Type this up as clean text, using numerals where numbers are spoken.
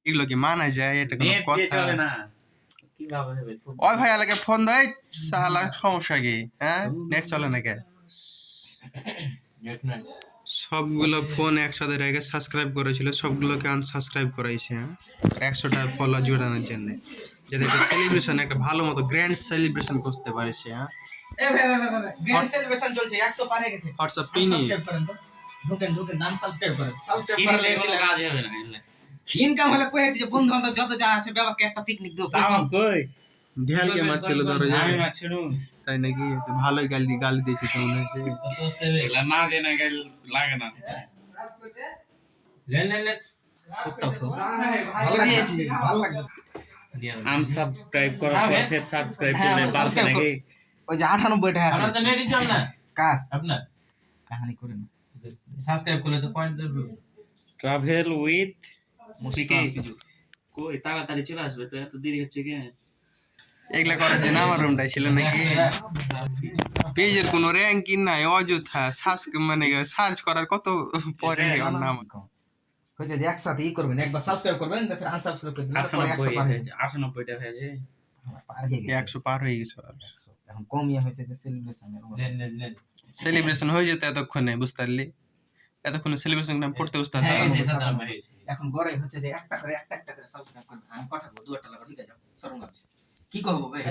এগুলো কি মানা যায়? এটা কোনো নেট কথা? চলে না কিভাবে হবে? ওই ভাই আলাকে ফোন দেয়, শালা সমস্যা কি? হ্যাঁ, নেট চলে না কে? নেট নাই। সবগুলো ফোন একসাথে রেখে সাবস্ক্রাইব করেছিল, সবগুলোকে আনসাবস্ক্রাইব করাইছে। হ্যাঁ, 100টা ফলোয়ার জোড়ানোর জন্য, যাতে একটা সেলিব্রেশন, একটা ভালো মতো গ্র্যান্ড সেলিব্রেশন করতে পারে সে। হ্যাঁ, এ ভাই গ্র্যান্ড সেলিব্রেশন চলছে, 100 পার হয়ে গেছে। হোয়াটসঅ্যাপ পিনি সাবস্ক্রাইব করেন তো, ঢুকেন নাম সাবস্ক্রাইব করেন, সাবস্ক্রাইব কিনলে কোনো করেন। কাজ হবে না এলে। ইনকাম হলে কইছে যে বন্ধু বান্ধব যত যা আসে বাবাকে একটা পিকনিক দেব। তাও কই ঢেল কে মারছিল ধরো আমি যায়, মাছড়ু তাই নাকি? তো ভালোই গালি দিয়েছে কেমন হয়েছে? এলা না জেনে গেল লাগে না। লে ভালো লাগছে, ভালো লাগবে। আনসাবস্ক্রাইব করার পর ফের সাবস্ক্রাইব করলে পারছে নাকি? ওই যে 98 টা আছে। আপনার তো নেটই চল না। কার আপনার কাহিনী করেন সাবস্ক্রাইব করলে তো পয়েন্ট চলবে। Travel with Mustafizur. কই তাড়াতাড়ি চলে আসবে তো, এত দেরি হচ্ছে কি? এগুলা করার জন্য আমার রুমটাই ছিল নাকি? পেজের কোনো র্যাঙ্কিং নাই, অযথা সার্চ করার কত পরে ওর নাম। হয়েছে যে একসাথে ই করবেন, একবার সাবস্ক্রাইব করবেন তারপর আনসাবস্ক্রাইব করে দিবেন, পরে 100 পার হয়ে যাবে। 98টা হয়েছে। পার হয়ে গেছে 100 পার হয়ে গেছে। এখন কমিয়ে হয়েছে যে সেলিব্রেশনের নেন সেলিব্রেশন হয়ে যেত এতক্ষণে, বুঝতে পারলি? এতক্ষণে সেলিব্রেশন নাম পড়তে বুঝতে হ্যাঁ পারছি। এই যে সাদা ভাই। এখন গড়াই হচ্ছে যে একটা করে সাবস্ক্রাইব করবেন। আমি কথা বলবো, দুটা লাগা ঠিক আছে, সরম আছে। কি করবো ভাই?